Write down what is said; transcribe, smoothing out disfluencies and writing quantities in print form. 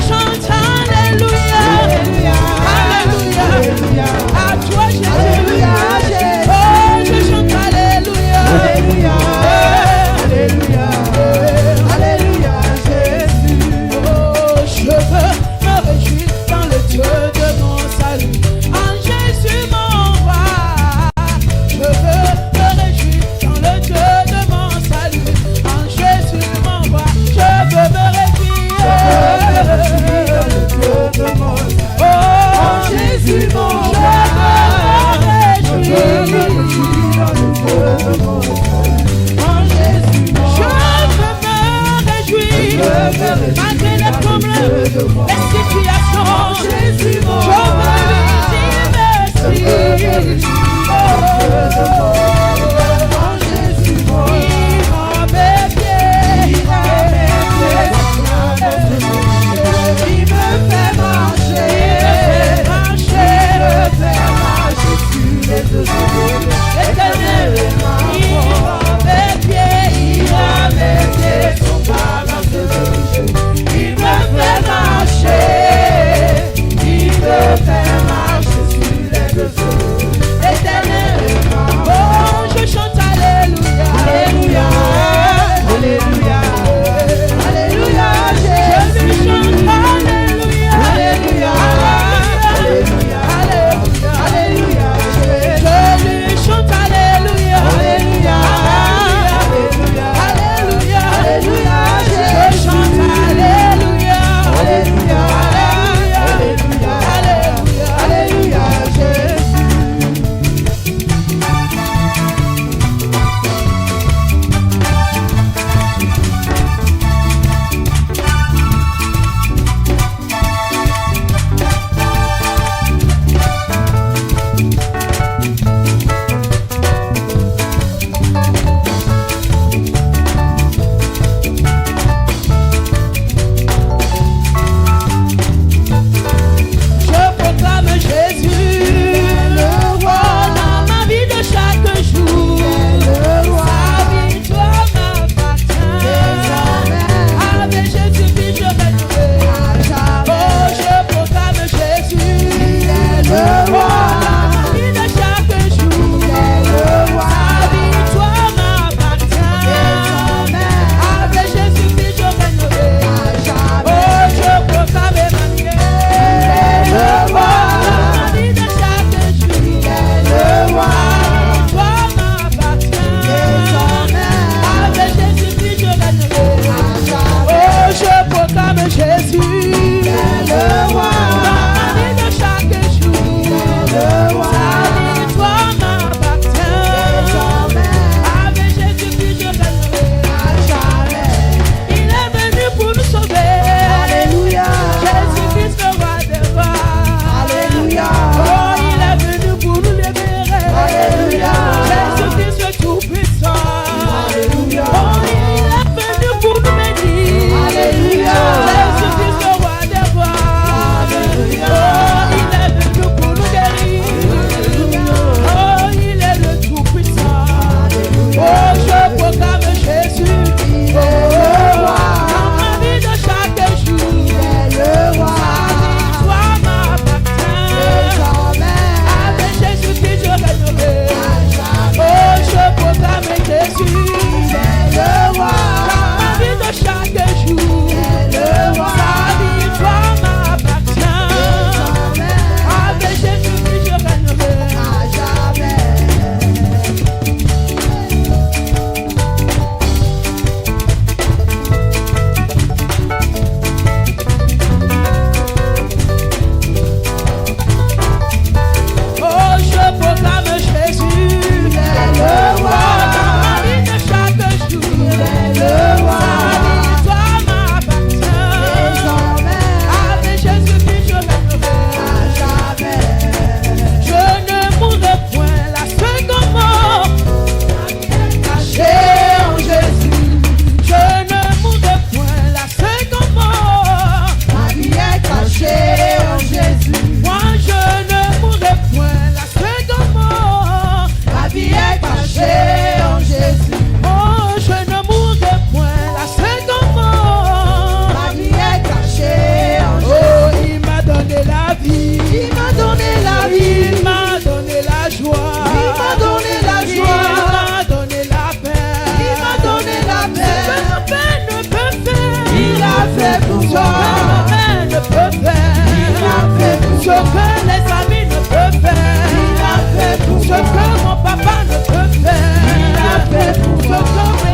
Chante de moi. Les situations, Jésus, mon je veux lui dire merci. Jésus, mon Il m'a mes pieds, il me fait marcher, sur les deux genoux. L'éternel, il m'a mes pieds, son balance de jeu. Il me fait marcher, sur les deux genoux. l'éternel, oh, je chante alléluia, Alléluia, alléluia, alléluia, je lui chante alléluia, alléluia, alléluia, alléluia, je lui chante alléluia, alléluia, alléluia, alléluia, je chante alléluia, alléluia, alléluia, alléluia, Jésus. je proclame Jésus, le roi dans ma vie de chaque jour, sa victoire m'appartient, avec Jésus-Christ je règnerai, oh je proclame Jésus, le roi dans ma vie de chaque jour, sa victoire m'appartient, avec Jésus-Christ je règnerai, oh je proclame Emmanuel, le roi dans ma vie de chaque jour, sa victoire m'appartient, avec Jésus-Christ je règnerai, oh je proclame Jésus, le roi dans ma vie de chaque jour, sa victoire m'appartient, avec Jésus-Christ je règnerai, il est venu pour nous sauver, Alléluia, Jésus-Christ le roi des rois, Alléluia, oh il est venu pour nous libérer, Alléluia, Jésus-Christ le tout-puissant, Alléluia, oh il est venu pour nous bénir, Alléluia, Jésus-Christ le roi des rois, Alléluia, oh il est venu pour nous guérir, oh il est le tout-puissant, oh je proclame Jésus, il est le roi, dans ma vie de chaque jour, il est le roi, toi m'appartient, avec Jésus-Christ je règnerai, oh je proclame Jésus, il est le roi, dans ma vie de chaque jour, il est le roi, sa victoire m'appartient, avec Jésus-Christ je règnerai, à jamais. oh je proclame Jésus, Il est le roi, dans ma vie de chaque jour, il est le roi, sa victoire m'appartient, avec Jésus-Christ je règnerai, à jamais. je ne mourrai point la seconde mort, Caché en Jésus, je ne mourrai point la seconde mort, ma vie est cachée en Jésus, moi je ne mourrai point la seconde mort, ma vie est cachée en Jésus, oh je ne mourrai point la seconde mort, ma vie est cachée en Jésus. oh il m'a donné la vie, Il m'a donné la il vie, m'a donné la joie, il m'a donné la il joie, m'a donné la paix, il m'a donné la ce que paix. la paix ne peut faire, Il a fait pour ce que moi, la paix ne peut faire, il a fait pour ce moi, que les amis ne peuvent faire, il a fait pour ce moi, que mon papa ne peut faire, il a fait pour ce moi, que